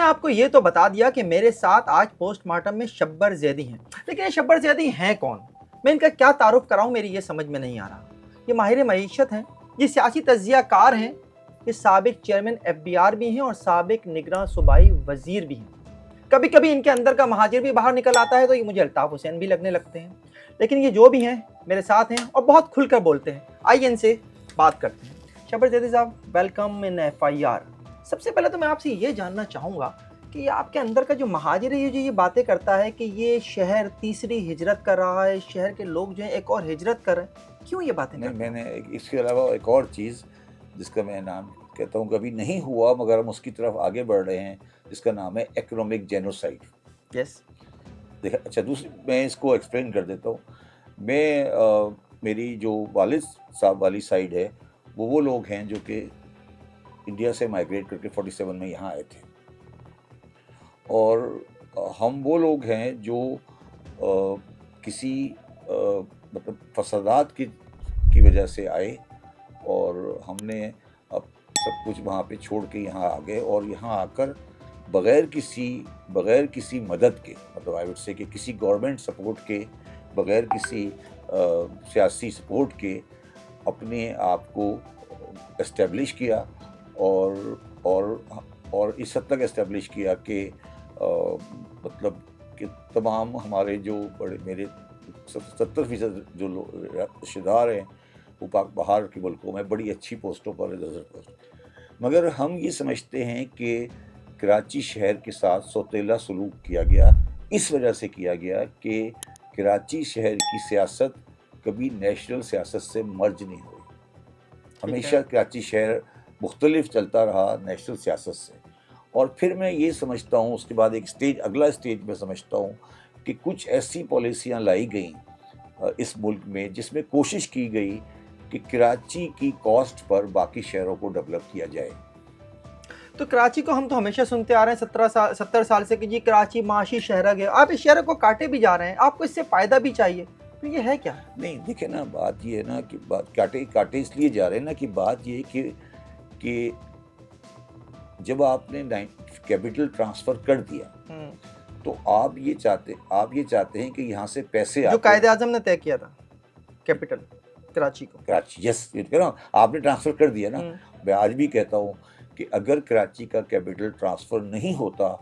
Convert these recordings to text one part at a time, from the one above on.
آپ کو یہ تو بتا دیا کہ میرے ساتھ آج پوسٹ مارٹم میں شبر زیدی ہیں، لیکن یہ شبر زیدی ہیں کون؟ میں ان کا کیا تعارف کراؤں، میری یہ سمجھ میں نہیں آ رہا۔ یہ ماہر معیشت ہیں، یہ سیاسی تجزیہ کار ہیں، یہ سابق چیئرمین FBR بھی ہیں اور سابق نگراں صوبائی وزیر بھی ہیں۔ کبھی کبھی ان کے اندر کا مہاجر بھی باہر نکل آتا ہے تو یہ مجھے الطاف حسین بھی لگنے لگتے ہیں، لیکن یہ جو بھی ہیں میرے ساتھ ہیں اور بہت کھل کر بولتے ہیں۔ آئیے ان سے بات کرتے ہیں۔ شبر زیدی صاحب، ویلکم ان FIR۔ سب سے پہلے تو میں آپ سے یہ جاننا چاہوں گا کہ یہ آپ کے اندر کا جو مہاجر ہے، یہ باتیں کرتا ہے کہ یہ شہر تیسری ہجرت کر رہا ہے، شہر کے لوگ جو ہیں ایک اور ہجرت کر رہے ہیں، کیوں یہ باتیں کرتا ہے؟ میں نے اس کے علاوہ ایک اور چیز جس کا میں نام کہتا ہوں کبھی نہیں ہوا مگر ہم اس کی طرف آگے بڑھ رہے ہیں، جس کا نام ہے اکنامک جینوسائڈ۔ یس دیکھا، اچھا دوسری میں اس کو ایکسپلین کر دیتا ہوں۔ میری جو والد صاحب والی سائڈ ہے وہ لوگ ہیں جو کہ انڈیا سے مائیگریٹ کر کے 47 میں یہاں آئے تھے، اور ہم وہ لوگ ہیں جو کسی مطلب فسادات کی وجہ سے آئے، اور ہم نے اب سب کچھ وہاں پہ چھوڑ کے یہاں آ گئے، اور یہاں آ کر بغیر کسی مدد کے، مطلب آئی وڈ سے کہ کسی گورنمنٹ سپورٹ کے، بغیر کسی سیاسی سپورٹ کے اپنے آپ کو اسٹیبلش کیا، اور اس حد تک اسٹیبلش کیا کہ مطلب کہ تمام ہمارے جو میرے 70% جو رشتہ دار ہیں وہ پاک باہر کے ملکوں میں بڑی اچھی پوسٹوں پر پوسٹ، مگر ہم یہ سمجھتے ہیں کہ کراچی شہر کے ساتھ سوتیلا سلوک کیا گیا، اس وجہ سے کیا گیا کہ کراچی شہر کی سیاست کبھی نیشنل سیاست سے مرج نہیں ہوئی، ہمیشہ کراچی شہر مختلف چلتا رہا نیشنل سیاست سے۔ اور پھر میں یہ سمجھتا ہوں اس کے بعد اگلا اسٹیج میں سمجھتا ہوں کہ کچھ ایسی پالیسیاں لائی گئیں اس ملک میں جس میں کوشش کی گئی کہ کراچی کی کاسٹ پر باقی شہروں کو ڈیولپ کیا جائے۔ تو کراچی کو ہم تو ہمیشہ سنتے آ رہے ہیں 70 سال سے کہ جی کراچی معاشی شہر گیا، آپ اس شہر کو کاٹے بھی جا رہے ہیں، آپ کو اس سے فائدہ بھی چاہیے، تو یہ ہے کیا؟ نہیں دیکھیں نا، بات یہ ہے نا کہ بات کاٹے اس لیے جا رہے ہیں نا کہ بات یہ کہ جب آپ نے کیپٹل ٹرانسفر کر دیا تو آپ یہ چاہتے ہیں کہ یہاں سے پیسے جو قائد اعظم نے طے کیا تھا کیپٹل کراچی کو، یس آپ نے ٹرانسفر کر دیا نا۔ میں آج بھی کہتا ہوں کہ اگر کراچی کا کیپٹل ٹرانسفر نہیں ہوتا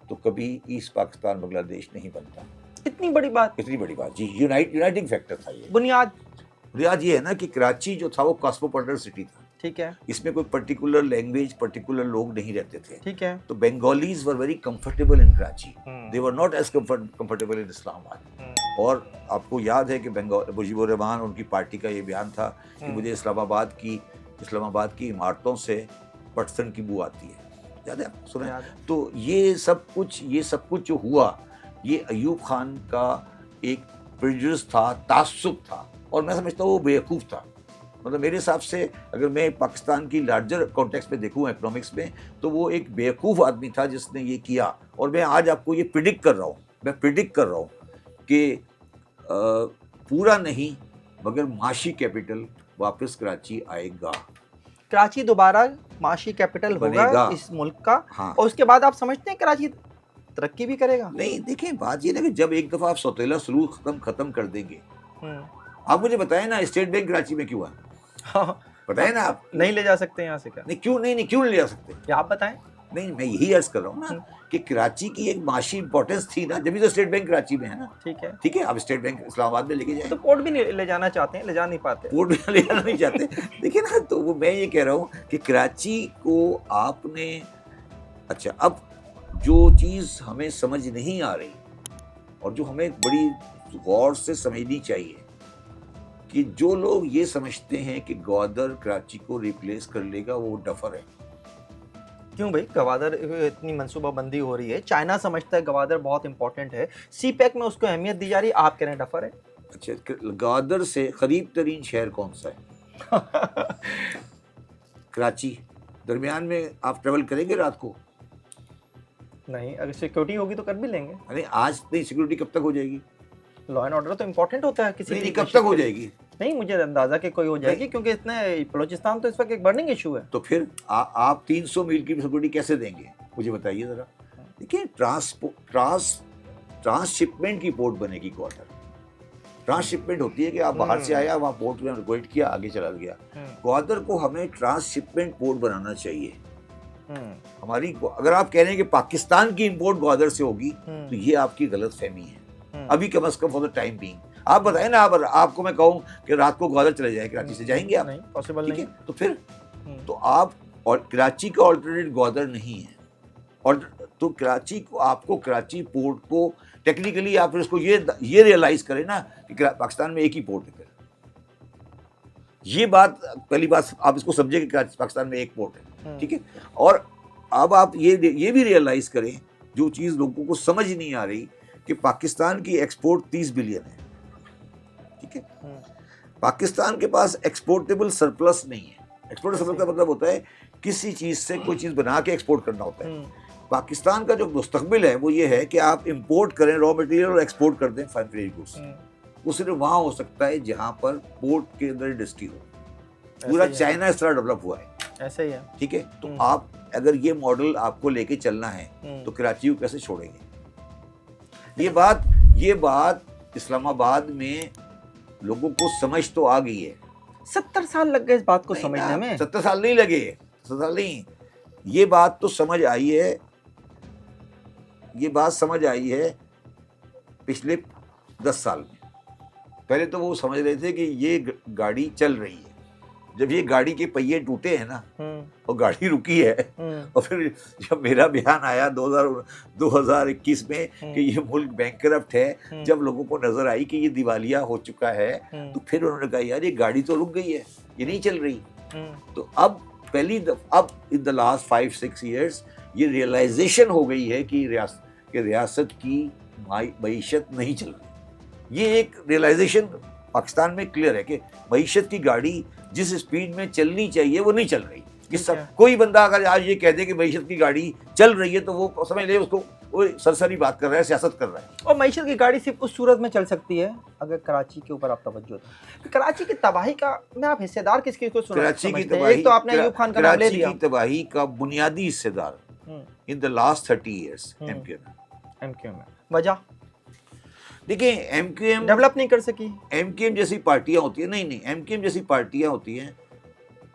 تو کبھی ایسٹ پاکستان بنگلہ دیش نہیں بنتا۔ اتنی بڑی بات جی، یونائٹنگ فیکٹر تھا یہ۔ بنیاد یہ ہے نا کہ کراچی جو تھا وہ کاسموپولیٹن سٹی تھا، ٹھیک ہے، اس میں کوئی پرٹیکولر لینگویج، پرٹیکولر لوگ نہیں رہتے تھے، ٹھیک ہے، تو Bengalis are very comfortable in Karachi, they are not as comfortable in Islamabad. اور آپ کو یاد ہے کہ مجیب الرحمان ان کی پارٹی کا یہ بیان تھا کہ مجھے اسلام آباد کی عمارتوں سے پٹسن کی بو آتی ہے، یاد ہے آپ سنا؟ تو یہ سب کچھ جو ہوا یہ ایوب خان کا ایک پریجوڈس تھا، تعصب تھا، اور میں سمجھتا ہوں وہ بیوقوف تھا۔ مطلب میرے حساب سے اگر میں پاکستان کی لارجر کانٹیکسٹ میں دیکھوں اکنامکس میں تو وہ ایک بیوقوف آدمی تھا جس نے یہ کیا۔ اور میں آج آپ کو یہ پریڈکٹ کر رہا ہوں کہ پورا نہیں مگر معاشی کیپٹل واپس کراچی آئے گا، کراچی دوبارہ معاشی کیپٹل ہوگا اس ملک کا۔ اور اس کے بعد آپ سمجھتے ہیں کراچی ترقی بھی کرے گا؟ نہیں دیکھیں، بات یہ ہے کہ جب ایک دفعہ آپ سوتیلا سلوک ختم کر دیں گے، آپ مجھے بتائیں نا اسٹیٹ بینک کراچی میں کیوں ہے؟ بتائیں نا آپ نہیں لے جا سکتے یہاں سے کیا؟ نہیں کیوں نہیں لے جا سکتے؟ آپ بتائیں۔ نہیں میں یہی عرض کر رہا ہوں نا کہ کراچی کی ایک معاشی امپورٹنس تھی نا، جبھی تو اسٹیٹ بینک کراچی میں ہے نا۔ ٹھیک ہے، آپ اسٹیٹ بینک اسلام آباد میں لے کے جائیں تو پورٹ بھی لے جانا چاہتے ہیں، لے جا نہیں پاتے، پورٹ بھی لے جانا نہیں چاہتے، دیکھیں نا۔ تو وہ میں یہ کہہ رہا ہوں کہ کراچی کو آپ نے، اچھا اب جو چیز ہمیں سمجھ نہیں آ رہی اور جو ہمیں بڑی غور سے سمجھنی چاہیے کہ جو لوگ یہ سمجھتے ہیں کہ گوادر کراچی کو ریپلیس کر لے گا وہ ڈفر ہے۔ کیوں بھائی؟ گوادر اتنی منصوبہ بندی ہو رہی ہے، چائنا سمجھتا ہے گوادر بہت امپورٹنٹ ہے، سی پیک میں اس کو اہمیت دی جا رہی ہے، آپ کہہ رہے ہیں ڈفر ہے؟ اچھا، گوادر سے قریب ترین شہر کون سا ہے؟ کراچی۔ درمیان میں آپ ٹریول کریں گے رات کو؟ نہیں، اگر سیکورٹی ہوگی تو کر بھی لیں گے۔ ارے آج نہیں، سیکورٹی کب تک ہو جائے گی؟ لا اینڈ آرڈر تو امپورٹنٹ ہوتا ہے کسی نہیں، کب تک ہو جائے گی؟ نہیں مجھے اندازہ کہ کوئی ہو جائے گی، کیونکہ اتنا بلوچستان تو اس وقت ایک برننگ ایشو ہے۔ تو پھر آپ 300 میل کی سیکورٹی کیسے دیں گے؟ مجھے بتائیے ذرا۔ دیکھیں ٹرانسشپمنٹ کی پورٹ بنے گی گوادر. ٹرانسشپمنٹ ہوتی ہے کہ آپ باہر سے آیا, وہاں پورٹ میں ویٹ کیا, آگے چلا گیا. گوادر کو ہمیں ٹرانسشپمنٹ پورٹ بنانا چاہیے. ہماری اگر آپ کہہ رہے ہیں کہ پاکستان کی امپورٹ گوادر سے ہوگی تو یہ آپ کی غلط فہمی ہے ابھی کم از کم فار دا ٹائم بینگ. آپ بتائیں نا, آپ کو میں کہوں کہ رات کو گوادر چلے جائیں, کراچی سے جائیں گے آپ؟ پاسبل نہیں. تو پھر تو آپ, اور کراچی کا آلٹرنیٹ گوادر نہیں ہے, اور تو کراچی کو, آپ کو کراچی پورٹ کو ٹیکنیکلی آپ اس کو یہ ریئلائز کریں نا کہ پاکستان میں ایک ہی پورٹ ہے. پھر یہ بات پہلی بات آپ اس کو سمجھیں کہ پاکستان میں ایک پورٹ ہے, ٹھیک ہے. اور اب آپ یہ بھی ریئلائز کریں, جو چیز لوگوں کو سمجھ نہیں آ رہی, کہ پاکستان کی ایکسپورٹ 30 بلین ہے, ٹھیک ہے. پاکستان کے پاس ایکسپورٹیبل سرپلس نہیں ہے. ایکسپورٹ سرپلس کا مطلب ہوتا ہے کسی چیز سے کوئی چیز بنا کے ایکسپورٹ کرنا ہوتا ہے. پاکستان کا جو مستقبل ہے وہ یہ ہے کہ آپ امپورٹ کریں را مٹیریل اور ایکسپورٹ کر دیں فائنل گڈس. وہ صرف وہاں ہو سکتا ہے جہاں پر پورٹ کے اندر انڈسٹری ہو. پورا چائنا اس طرح ڈیولپ ہوا ہے, ایسا ہی ہے, ٹھیک ہے. تو آپ اگر یہ ماڈل آپ کو لے کے چلنا ہے تو کراچی کو کیسے چھوڑیں گے؟ یہ بات اسلام آباد میں لوگوں کو سمجھ تو آ گئی ہے. 70 سال لگ گئے اس بات کو سمجھنے میں. 70 سال نہیں لگے, 70 سال نہیں. یہ بات تو سمجھ آئی ہے, یہ بات سمجھ آئی ہے پچھلے 10 سال میں. پہلے تو وہ سمجھ رہے تھے کہ یہ گاڑی چل رہی ہے. جب یہ گاڑی کے پہیے ٹوٹے ہیں نا اور گاڑی رکی ہے, اور پھر جب میرا بیان آیا 2021 میں کہ یہ ملک بینکرپٹ ہے, جب لوگوں کو نظر آئی کہ یہ دیوالیہ ہو چکا ہے, تو پھر انہوں نے کہا یار یہ گاڑی تو رک گئی ہے, یہ نہیں چل رہی. تو اب ان دا لاسٹ 5-6 ایئرس یہ ریئلائزیشن ہو گئی ہے کہ ریاست کی معیشت نہیں چل رہی. یہ ایک ریئلائزیشن پاکستان میں کلیئر ہے کہ معیشت کی گاڑی جس اسپیڈ میں چلنی چاہیے وہ نہیں چل رہی. کوئی بندہ اگر آج یہ کہہ دے کہ معیشت کی گاڑی چل رہی ہے تو وہ سمجھ لے اس کو وہ سرسری بات کر رہا ہے, سیاست کر رہا ہے. اور معیشت کی گاڑی صرف اس صورت میں چل سکتی ہے اگر کراچی کے اوپر آپ توجہ دیں. کراچی کی تباہی کا میں آپ حصہ دار کس کو سمجھتے ہیں؟ ایک تو آپ نے ایوب خان کا نام لے لیا. کراچی کی تباہی کا بنیادی حصہ دار in the last 30 years M Q M. وجہ دیکھیں, ایم کیو ایم ڈیولپ نہیں کر سکی. ایم کیو ایم جیسی پارٹیاں ہوتی ہیں, نہیں ایم کیو ایم جیسی پارٹیاں ہوتی ہیں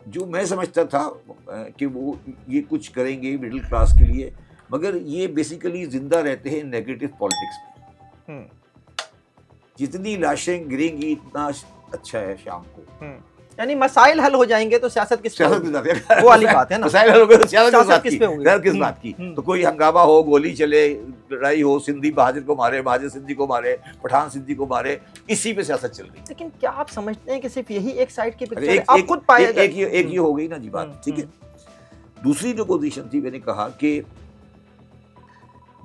جو میں سمجھتا تھا کہ وہ یہ کچھ کریں گے مڈل کلاس کے لیے, مگر یہ بیسیکلی زندہ رہتے ہیں نیگیٹو پالیٹکس میں. جتنی لاشیں گریں گی اتنا اچھا ہے شام کو. یعنی مسائل حل ہو جائیں گے تو سیاست کس وہ والی بات ہے نا. مسائل حل ہو گئے تو سیاست کس بات کی. تو کوئی ہنگامہ ہو, گولی چلے, لڑائی ہو, سندھی بہادر کو مارے, بہادر سندھی کو مارے, پٹھان سندھی کو مارے, اسی پہ سیاست چل رہی. لیکن کیا آپ سمجھتے ہیں کہ صرف یہی ایک سائڈ کی پکچر ہے؟ آپ خود پائے ایک یہ ہو گئی نا جی بات, ٹھیک ہے. دوسری جو پوزیشن تھی, میں نے کہا کہ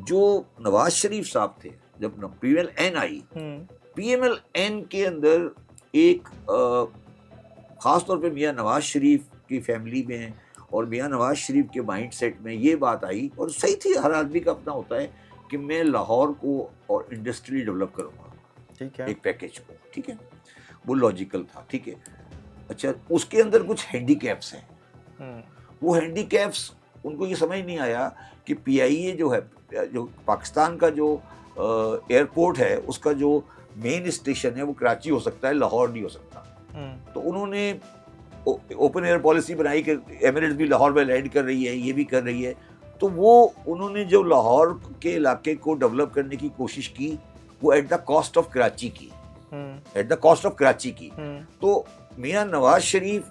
جو نواز شریف صاحب تھے جب پی ایم ایل این آئی, پی ایم ایل این کے اندر ایک خاص طور پہ میاں نواز شریف کی فیملی میں اور میاں نواز شریف کے مائنڈ سیٹ میں یہ بات آئی, اور صحیح تھی, ہر آدمی کا اپنا ہوتا ہے, کہ میں لاہور کو اور انڈسٹری ڈیولپ کروں گا, ٹھیک ہے, ایک پیکیج کو, ٹھیک ہے. وہ لاجیکل تھا, ٹھیک ہے. اچھا, اس کے اندر کچھ ہینڈی کیپس ہیں. وہ ہینڈی کیپس ان کو یہ سمجھ نہیں آیا کہ پی آئی اے جو ہے, جو پاکستان کا جو ایئرپورٹ ہے, اس کا جو مین اسٹیشن ہے وہ کراچی ہو سکتا ہے, لاہور نہیں ہو سکتا. تو انہوں نے اوپن ایئر پالیسی بنائی کہ ایمریٹس بھی لاہور میں لینڈ کر رہی ہے, یہ بھی کر رہی ہے. تو وہ انہوں نے جو لاہور کے علاقے کو ڈیولپ کرنے کی کوشش کی وہ at the cost of Karachi کی, at the cost of Karachi کی. تو میاں نواز شریف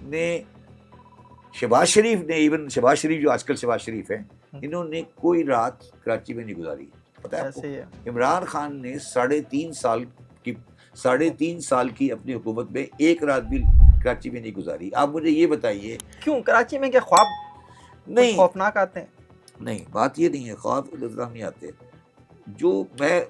نے, شہباز شریف نے, ایون شہباز شریف جو آج کل شہباز شریف ہیں, انہوں نے کوئی رات کراچی میں نہیں گزاری. پتہ ہے آپ کو, عمران خان نے 3.5 سال کی اپنی حکومت میں ایک رات بھی کراچی میں نہیں گزاری. آپ مجھے یہ بتائیے کیوں؟ کراچی میں کیا خواب نہیں خوفناک آتے ہیں؟ نہیں, بات یہ نہیں ہے, خواب نہیں آتے. جو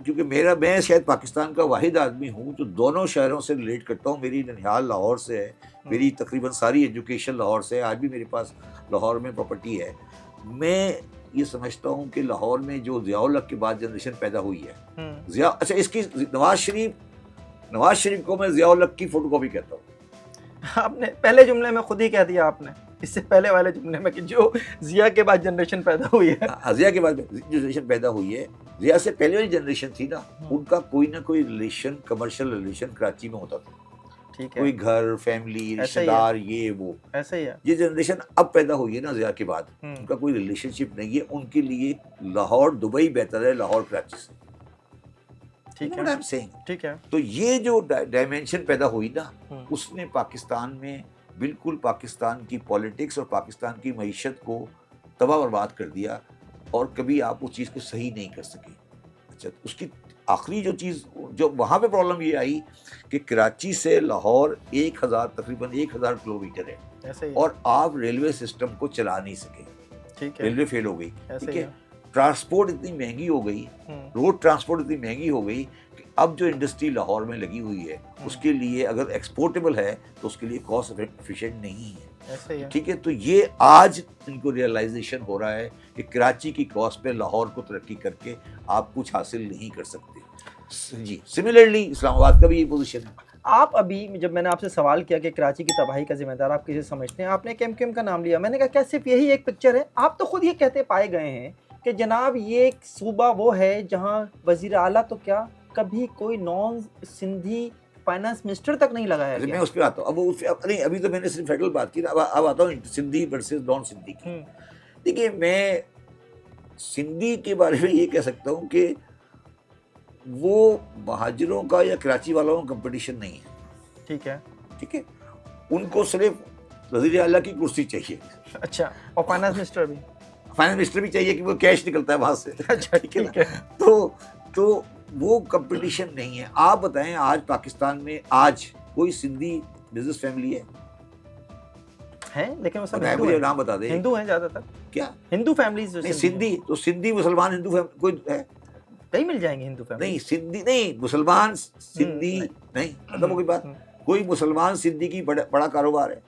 کیونکہ میں شاید پاکستان کا واحد آدمی ہوں جو دونوں شہروں سے ریلیٹ کرتا ہوں. میری ننیال لاہور سے ہے, میری تقریباً ساری ایجوکیشن لاہور سے ہے, آج بھی میرے پاس لاہور میں پراپرٹی ہے. میں یہ سمجھتا ہوں کہ لاہور میں جو ضیاء الحق کے بعد جنریشن پیدا ہوئی ہے, اچھا اس کی نواز شریف کو میں ضیاء الحق کی فوٹو کاپی کہتا ہوں. آپ نے پہلے جملے میں خود ہی کہہ دیا آپ نے. اس سے پہلے والے جملے میں کہ جو ضیاء کے بعد جنریشن پیدا ہوئی ہے. ضیاء کے بعد جو جنریشن پیدا ہوئی ہے، ضیاء سے پہلے والی جنریشن تھی نا، ان کا کوئی نہ کوئی ریلیشن، کمرشل ریلیشن کراچی میں ہوتا تھا. ٹھیک ہے, کوئی گھر، فیملی، ایسا رشتہ ہی ہے. دار، یہ وہ. ایسا ہی ہے. یہ جنریشن اب پیدا ہوئی ہے نا ضیاء کے بعد، ان کا کوئی ریلیشن شپ نہیں ہے. ان کے لیے لاہور دبئی بہتر ہے لاہور کراچی سے. ٹھیک ہے, ٹھیک ہے. تو یہ جو ڈائمینشن پیدا ہوئی نا، اس نے پاکستان میں بالکل پاکستان کی پولیٹکس اور پاکستان کی معیشت کو تباہ برباد کر دیا، اور کبھی آپ اس چیز کو صحیح نہیں کر سکے. اچھا، اس کی آخری جو چیز جو وہاں پہ پرابلم یہ آئی کہ کراچی سے لاہور تقریباً 1000 کلومیٹر ہے، اور آپ ریلوے سسٹم کو چلا نہیں سکے. ریلوے فیل ہو گئی. ٹھیک ہے، ٹرانسپورٹ اتنی مہنگی ہو گئی، روڈ ٹرانسپورٹ اتنی مہنگی ہو گئی کہ اب جو انڈسٹری لاہور میں لگی ہوئی ہے اس کے لیے اگر ایکسپورٹیبل ہے تو اس کے لیے کاسٹ ایفیشینٹ نہیں ہے. ٹھیک ہے، تو یہ آج ان کو ریئلائزیشن ہو رہا ہے کہ کراچی کی کاسٹ پہ لاہور کو ترقی کر کے آپ کچھ حاصل نہیں کر سکتے. جی، سملرلی اسلام آباد کا بھی یہ پوزیشن ہے. آپ ابھی جب میں نے آپ سے سوال کیا کہ کراچی کی تباہی کا ذمہ دار آپ کسے سمجھتے ہیں، آپ نے کیم کیم کا نام لیا. میں نے کہا کیا صرف یہی ایک پکچر ہے؟ آپ تو خود یہ کہتے پائے گئے ہیں کہ جناب یہ ایک صوبہ وہ ہے جہاں وزیر اعلیٰ تو کیا کبھی کوئی نان سندھی فائنانس منسٹر تک نہیں لگایا گیا. میں اس پہ آتا ہوں. نہیں، ابھی تو میں نے صرف فیڈرل بات کی، اب آتا ہوں سندھی ورسز نان سندھی کی. دیکھیے، میں سندھی کے بارے میں یہ کہہ سکتا ہوں کہ وہ مہاجروں کا یا کراچی والوں کا کمپٹیشن نہیں ہے. ٹھیک ہے، ٹھیک ہے، ان کو صرف وزیر اعلیٰ کی کرسی چاہیے. اچھا، اور فائنانس منسٹر بھی؟ فائنانس منسٹر بھی چاہیے کہ وہ کیش نکلتا ہے وہاں سے. اچھا، ٹھیک ہے. تو وہ کمپٹیشن نہیں ہے. آپ بتائیں، آج پاکستان میں آج کوئی سندھی بزنس فیملی ہے؟ لیکن وہ سب مجھے نام بتا دیں. ہندو ہیں زیادہ تر. کیا ہندو فیملیز؟ سندھی تو سندھی مسلمان ہندو فیملی کوئی ہے؟ کئی مل جائیں گے ہندو فیملی. نہیں، سندھی نہیں، مسلمان سندھی نہیں. مطلب کوئی بات، کوئی مسلمان سندھی کی بڑا کاروبار ہے؟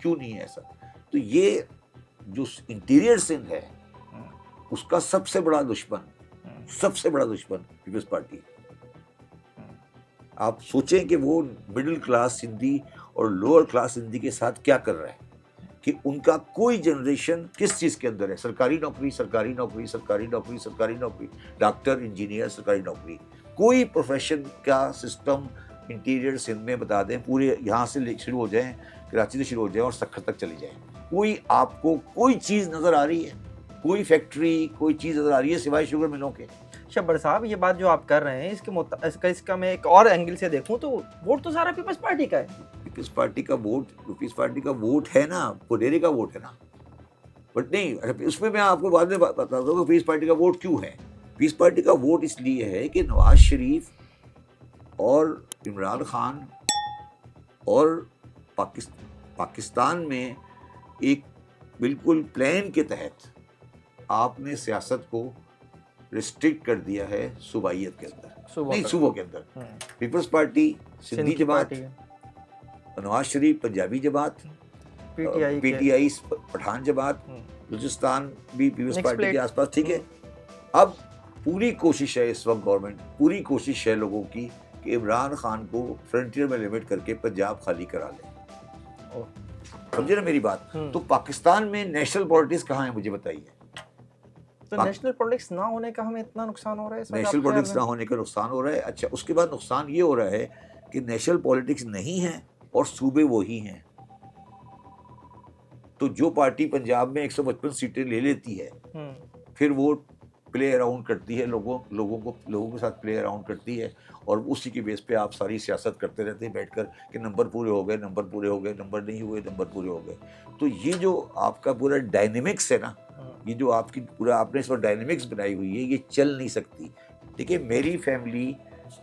کیوں نہیں ہے ایسا؟ تو یہ جو انٹیریئر سندھ ہے اس کا سب سے بڑا دشمن پیپلز پارٹی ہے. آپ سوچیں کہ وہ مڈل کلاس سندھی اور لوور کلاس سندھی کے ساتھ کیا کر رہا ہے، کہ ان کا کوئی جنریشن کس چیز کے اندر ہے؟ سرکاری نوکری، ڈاکٹر، انجینئر، سرکاری نوکری. کوئی پروفیشن کا سسٹم انٹیریئر سندھ میں بتا دیں، پورے یہاں سے شروع ہو جائیں، کراچی سے شروع ہو جائیں اور سکھر تک چلی جائیں، کوئی آپ کو کوئی چیز نظر آ رہی ہے؟ کوئی فیکٹری، کوئی چیز نظر آ رہی ہے سوائے شوگر ملوں کے؟ شبر صاحب، یہ بات جو آپ کر رہے ہیں اس کا میں ایک اور اینگل سے دیکھوں تو ووٹ تو سارا پیپلز پارٹی کا ہے. پیپلز پارٹی کا ووٹ ہے نا، پڈیرے کا ووٹ ہے نا. بٹ نہیں، اس میں آپ کو بعد میں بتاتا ہوں کہ پیپلز پارٹی کا ووٹ کیوں ہے. پیپلز پارٹی کا ووٹ اس لیے ہے کہ نواز شریف اور عمران خان اور پاکستان میں ایک بالکل پلان کے تحت آپ نے سیاست کو ریسٹرکٹ کر دیا ہے صوبائیت کے اندر، نہیں صوبوں کے اندر. پیپلز پارٹی سندھی جماعت، نواز شریف پنجابی جماعت، پی ٹی آئی پٹھان جماعت، بلوچستان بھی پیپلز پارٹی کے آس پاس. ٹھیک ہے، اب پوری کوشش ہے اس وقت، گورنمنٹ پوری کوشش ہے لوگوں کی کہ عمران خان کو فرنٹیئر میں لمٹ کر کے پنجاب خالی کرا لیں. سمجھے نا میری بات؟ تو پاکستان میں نیشنل پالیٹکس کہاں ہے مجھے بتائیے. تو نیشنل پالیٹکس نہ ہونے کا ہمیں اتنا نقصان ہو رہا ہے؟ نیشنل پالیٹکس نہ ہونے کا نقصان ہو رہا ہے. اچھا، اس کے بعد نقصان یہ ہو رہا ہے کہ نیشنل پالیٹکس نہیں ہے اور صوبے وہی ہیں. تو جو پارٹی پنجاب میں 155 سیٹیں لے لیتی ہے، پھر وہ پلے اراؤنڈ کرتی ہے، لوگوں کے ساتھ پلے اراؤنڈ کرتی ہے، اور اسی کے بیس پہ آپ ساری سیاست کرتے رہتے ہیں بیٹھ کر کہ نمبر پورے ہو گئے، نمبر نہیں ہوئے، نمبر پورے ہو گئے. تو یہ جو آپ کا پورا ڈائنمکس ہے نا، یہ جو آپ کی پورا آپ نے اس وقت ڈائنمکس بنائی ہوئی ہے، یہ چل نہیں سکتی. ٹھیک ہے، میری فیملی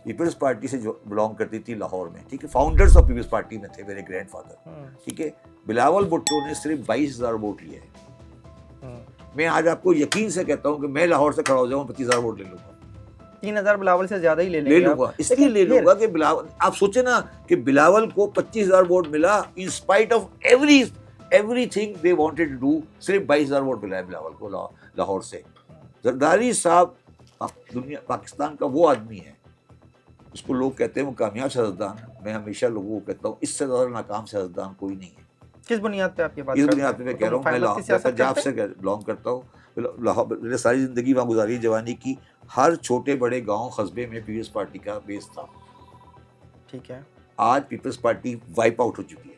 پیپلز پارٹی سے جو بلانگ کرتی تھی لاہور میں. ٹھیک ہے، فاؤنڈرز آف پیپلز پارٹی میں تھے میرے گرینڈ فادر. ٹھیک ہے، بلاول بھٹو نے صرف 22,000 ووٹ لیے ہیں. میں آج آپ کو یقین سے کہتا ہوں کہ میں لاہور سے کھڑا ہو جاؤں 25,000 ووٹ لے لوں گا. 3,000 بلاول سے زیادہ ہی لے لوں گا. اس لیے لے لوں گا کہ بلاول، آپ سوچیں نا کہ بلاول کو 25,000 ووٹ ملا in spite of everything they wanted to do. صرف 22,000 ووٹ ملا ہے بلاول کو لاہور سے. زرداری صاحب پاکستان کا وہ آدمی ہے، اس کو لوگ کہتے ہیں وہ کامیاب سیاستدان. میں ہمیشہ لوگوں کو کہتا ہوں اس سے زیادہ ناکام سیاستدان کوئی نہیں ہے. کس بنیاد پہ آپ یہ بات اس کرتے بنیاد ہیں؟ پہ میں وہ کہہ تو رہا ہوں، میں مفاہمت کی سیاست پنجاب کرتے سے بلانگ کرتا ہوں، میں نے ساری زندگی وہاں گزاری، جوانی کی، ہر چھوٹے بڑے گاؤں قصبے میں پیپلز پارٹی کا بیس تھا. ہیں. ٹھیک ہے، آج پیپلز پارٹی وائپ آؤٹ ہو چکی ہے.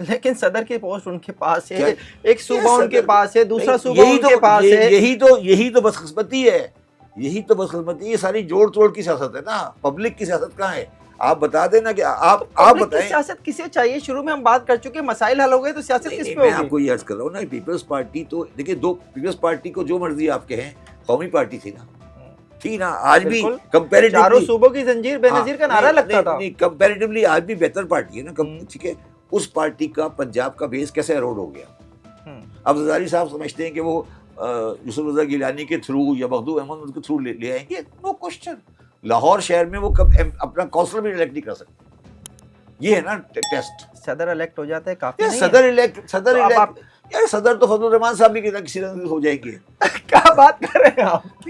لیکن صدر کی پوسٹ ان کے پاس کیا ہے، ایک صوبہ ان کے پاس ہے، دوسرا نہیں، صوبہ ان کے پاس ہے. یہی تو بدقسمتی ہے، یہی تو بدقسمتی ہے. یہ ساری جوڑ توڑ کی سیاست ہے نا. پبلک کی سیاست کہاں ہے؟ آپ بتا دیں نا کہ آپ پبلک کی بتائیں. سیاست کسے چاہیے؟ شروع میں ہم بات کر چکے، مسائل حل ہو گئے تو سیاست نہیں کس نہیں، پہ میں ہوگی؟ آپ کو یہ عرض کر رہا ہوں نا، پیپلز پارٹی تو دیکھیں، پیپلز پارٹی کو جو مرضی آپ کہیں، قومی پارٹی تھی نا، تھی نا. آج بھی بالکل، چاروں کمپیریٹیولی، صوبوں کی زنجیر بے نظیر کا نعرہ لگتا تھا. کمپیریٹیولی آج بھی بہتر پارٹی ہے نا. ہوں. ٹھیک ہے، اس پارٹی کا پنجاب کا بیس کیسے اروڈ ہو گیا؟ ہوں. اب زرداری صاحب سمجھتے ہیں کہ وہ یوسف رضا گیلانی کے تھرو یا مخدوم احمد کے تھرو لے آئیں گے. نو کوشچن. لاہور شہر میں وہ اپنا کونسلر بھی الیکٹ نہیں کر سکتے. یہ ہے نا ٹیسٹ. صدر الیکٹ ہو جاتا ہے کافی نہیں صدر ہے؟ الیکٹ یار، صدر تو فضل الرحمان صاحب بھی کسی طرح ہو جائیں گے. کیا بات کر رہے ہیں آپ؟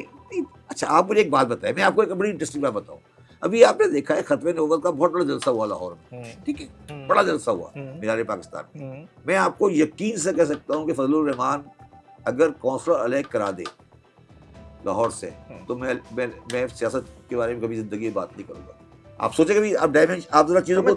اچھا، آپ مجھے ایک بات بتائیں، میں آپ کو ایک بڑی انٹرسٹنگ بات بتاؤں. ابھی آپ نے دیکھا ہے ختم نبوت کا بہت بڑا جلسہ ہوا لاہور میں. ٹھیک ہے، بڑا جلسہ ہوا مینار پاکستان میں. میں آپ کو یقین سے کہہ سکتا ہوں کہ فضل الرحمان اگر کونسلر الیکٹ کرا دے لاہور سے تو میں سیاست کے بارے میں کبھی زندگی میں بات نہیں کروں گا. آپ سوچیں کبھی، آپ ذرا چیزوں کو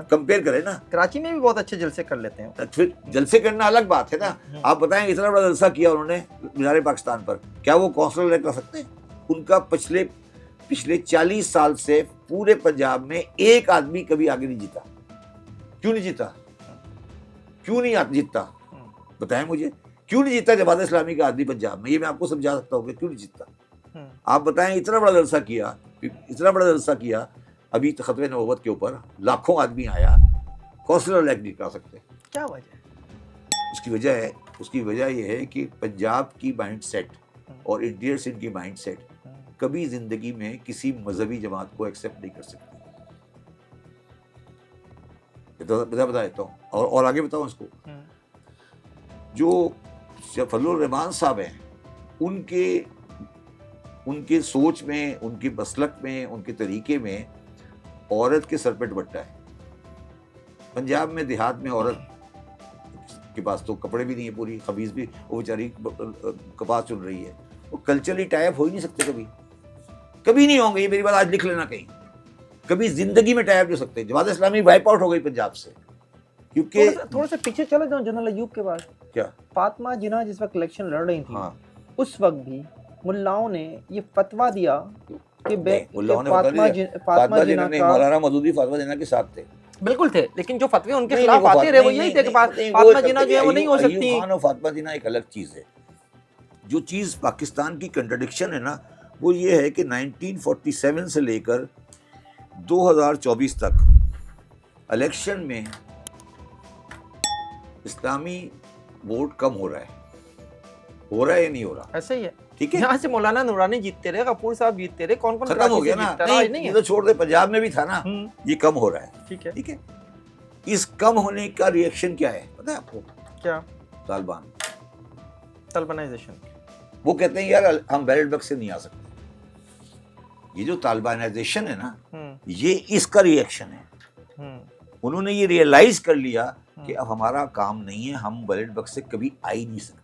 کمپیئر کریں نا. کراچی میں بھی بہت اچھے جلسے کر لیتے ہیں. پھر جلسے کرنا الگ بات ہے نا. آپ بتائیں، اتنا بڑا جلسہ کیا انہوں نے مینار پاکستان پر، کیا وہ کونسلر الیکٹ کر سکتے ہیں؟ ان کا پچھلے 40 سال سے پورے پنجاب میں ایک آدمی کبھی آگے نہیں جیتا. کیوں نہیں جیتا؟ کیوں نہیں جیتتا؟ بتائیں مجھے، کیوں نہیں جیتا جماعت اسلامی کا آدمی پنجاب میں؟ یہ میں آپ کو سمجھا سکتا ہوں کہ کیوں نہیں جیتتا. آپ بتائیں، اتنا بڑا جلسہ کیا ابھی ختم نبوت کے اوپر، لاکھوں آدمی آیا، کونسلر الیکٹ نہیں کر سکتے. کیا وجہ ہے؟ اس کی وجہ یہ ہے کہ پنجاب کی مائنڈ سیٹ اور انڈیا سندھ کی مائنڈ سیٹ کبھی زندگی میں کسی مذہبی جماعت کو ایکسیپٹ نہیں کر سکتی. بتا دیتا ہوں اور آگے بتاؤں اس کو. جو فضل الرحمان صاحب ہیں، ان کے سوچ میں، ان کے مسلک میں، ان کے طریقے میں عورت کے سر پہ دوپٹہ ہے. پنجاب میں دیہات میں عورت کے پاس تو کپڑے بھی نہیں ہیں، پوری قمیض بھی، وہ بیچاری کپاس چن رہی ہے. وہ کلچرلی ٹائپ ہو ہی نہیں سکتے، کبھی نہیں ہوں گے. یہ میری بات آج لکھ لینا کہیں، کبھی زندگی میں ٹائپ نہیں ہو سکتے. جماعت اسلامی وائپ آؤٹ ہو گئی پنجاب سے، کیونکہ تھوڑا سا پیچھے چلے جاؤں جنرل ایوب کے بعد. کیا فاطمہ جناح جس وقت الیکشن لڑ رہی تھی، اس وقت بھی ملاؤں نے یہ فتویٰ دیا کہ فاطمہ جناح نے، مولانا مودودی فاطمہ جناح کے ساتھ تھے. بالکل تھے، لیکن جو فتوے ان کے خلاف آتے رہے وہ یہی تھے کہ فاطمہ جناح جو ہے وہ نہیں ہو سکتی. ایوب خان اور فاطمہ جناح ایک الگ چیز ہے. جو چیز پاکستان کی کنٹرڈکشن ہے نا، وہ یہ ہے کہ 1947 سے لے کر 2024 تک الیکشن میں اسلامی ووٹ کم ہو رہا ہے یا نہیں ہو رہا؟ ایسا ہی ہے. ٹھیک ہے، یہاں سے مولانا نورانی جیتتے رہے، غفور صاحب جیتتے رہے، کون ختم ہو گیا نا. نہیں تو چھوڑ دے، پنجاب میں بھی تھا نا. یہ کم ہو رہا ہے. ٹھیک ہے. اس کم ہونے کا ریئیکشن کیا ہے پتہ ہے آپ کو؟ کیا؟ طالبانائزیشن. وہ کہتے ہیں یار ہم بیلٹ باکس سے نہیں آ سکتے. یہ جو طالبانائزیشن ہے نا، یہ اس کا ریئیکشن ہے. انہوں نے یہ ریئلائز کر لیا کہ اب ہمارا کام نہیں ہے، ہم بیلٹ باکس سے کبھی آ ہی نہیں سکتے.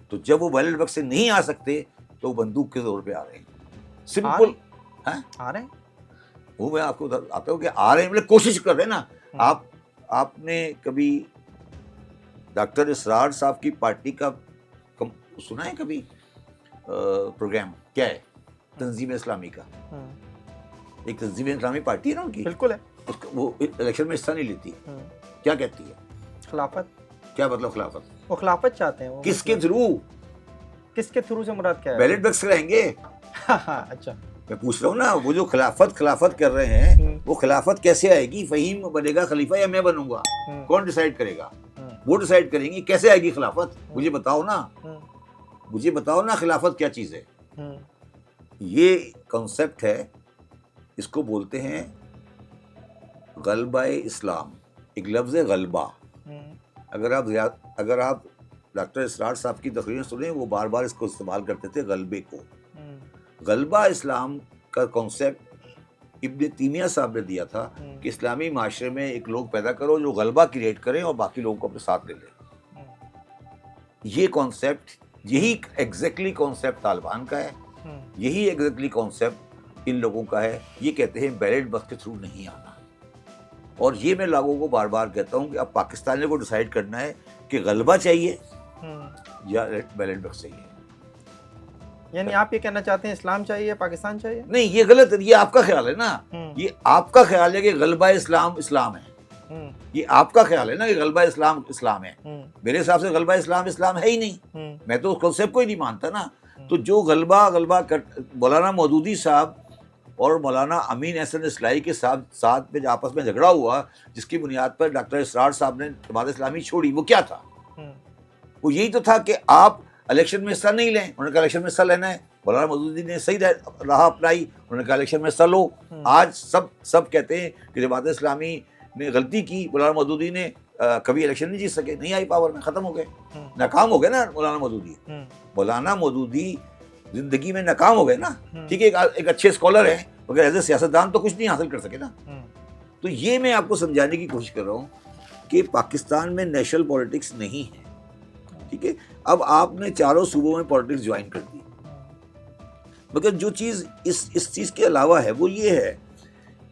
تو جب وہ بیلٹ باکس سے نہیں آ سکتے تو وہ بندوق کے زور پہ آ رہے ہیں. سمپل آ رہے ہیں. وہ میں آپ کو آتا ہوں کہ آ رہے ہیں، مطلب کوشش کر رہے ہیں نا. آپ نے کبھی ڈاکٹر اسرار صاحب کی پارٹی کا سنا ہے کبھی پروگرام؟ کیا ہے؟ تنظیم اسلامی کا. ایک تنظیم اسلامی پارٹی ہے نا ان کی. بالکل ہے. وہ الیکشن میں حصہ نہیں لیتی. کیا کہتی ہے؟ خلافت. کیا مطلب خلافت؟ وہ خلافت چاہتے ہیں. کس کے تھرو؟ کس کے تھرو سے مراد کیا ہے؟ بیلٹ باکس رہیں گے. اچھا، میں پوچھ رہا ہوں نا، وہ جو خلافت کر رہے ہیں، وہ خلافت کیسے آئے گی؟ فہیم بنے گا خلیفہ یا میں بنوں گا؟ کون ڈیسائیڈ کرے گا؟ وہ ڈیسائیڈ کریں گی. کیسے آئے گی خلافت؟ مجھے بتاؤ نا خلافت کیا چیز ہے. یہ کنسیپٹ ہے، اس کو بولتے ہیں غلبہ اسلام. ایک لفظ ہے غلبہ. اگر آپ ڈاکٹر اسرار صاحب کی تقریریں سنیں، وہ بار بار اس کو استعمال کرتے تھے، غلبے کو. غلبہ اسلام کا کانسیپٹ ابن تیمیہ صاحب نے دیا تھا کہ اسلامی معاشرے میں ایک لوگ پیدا کرو جو غلبہ کریٹ کریں اور باقی لوگوں کو اپنے ساتھ لے لیں. یہ کانسیپٹ، یہی ایگزیکٹلی کانسیپٹ طالبان کا ہے، یہی ایگزیکٹلی کانسیپٹ ان لوگوں کا ہے. یہ کہتے ہیں بیلٹ باکس کے تھرو نہیں آنا. اور یہ میں لوگوں کو بار بار کہتا ہوں کہ اب پاکستانیوں کو ڈیسائیڈ کرنا ہے کہ غلبہ چاہیے یا بیلٹ باکس چاہیے. یعنی آپ یہ کہنا چاہتے ہیں اسلام چاہیے، پاکستان چاہیے؟ نہیں، یہ غلط ہے. یہ آپ کا خیال ہے نا، یہ آپ کا خیال ہے کہ غلبہ اسلام اسلام ہے. یہ آپ کا خیال ہے نا کہ غلبہ اسلام اسلام ہے. میرے حساب سے غلبہ اسلام اسلام ہے ہی نہیں. میں تو اس کانسیپٹ کو ہی نہیں مانتا نا. تو جو غلبہ مولانا مودودی صاحب اور مولانا امین احسن اصلاحی کے ساتھ میں آپس میں جھگڑا ہوا، جس کی بنیاد پر ڈاکٹر اسرار صاحب نے جماعت اسلامی چھوڑی، وہ کیا تھا؟ وہ یہی تو تھا کہ آپ الیکشن میں حصہ نہیں لیں. انہوں نے کہا الیکشن میں حصہ لینا ہے. مولانا مودودی نے صحیح راہ اپنائی، انہوں نے کہا الیکشن میں حصہ لو. آج سب کہتے ہیں کہ جماعت اسلامی نے غلطی کی. مولانا مودودی نے کبھی الیکشن نہیں جیت سکے، نہیں آئی پاور میں، ختم ہو گئے، ناکام ہو گئے نا مولانا مودودی. مولانا مودودی زندگی میں ناکام ہو گئے نا. ٹھیک ہے، ایک اچھے اسکالر ہیں مگر ایز اے سیاستدان تو کچھ نہیں حاصل کر سکے نا. تو یہ میں آپ کو سمجھانے کی کوشش کر رہا ہوں کہ پاکستان میں نیشنل پالیٹکس نہیں ہے. ٹھیک ہے، اب آپ نے چاروں صوبوں میں پالیٹکس جوائن کر دی. مگر جو چیز اس چیز کے علاوہ ہے وہ یہ ہے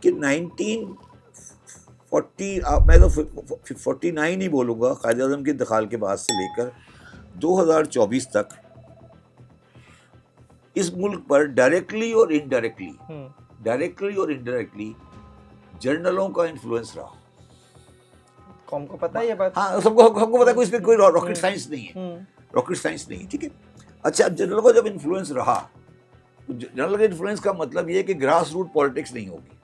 کہ 1940 میں تو 49 ہی بولوں گا، قائد اعظم کے انتقال کے بعد سے لے کر 2024 تک اس ملک پر ڈائریکٹلی اور انڈائریکٹلی جرنلوں کا انفلوئنس رہا. قوم کو پتہ ہے یہ بات. ہاں، سب کو پتہ ہے، کوئی اس پہ کوئی راکٹ سائنس نہیں ہے. راکٹ سائنس نہیں. ٹھیک ہے، اچھا، اب جنرل کا جب انفلوئنس رہا، جنرل کے انفلوئنس کا مطلب یہ ہے کہ گراس روٹ پالیٹکس نہیں ہوگی.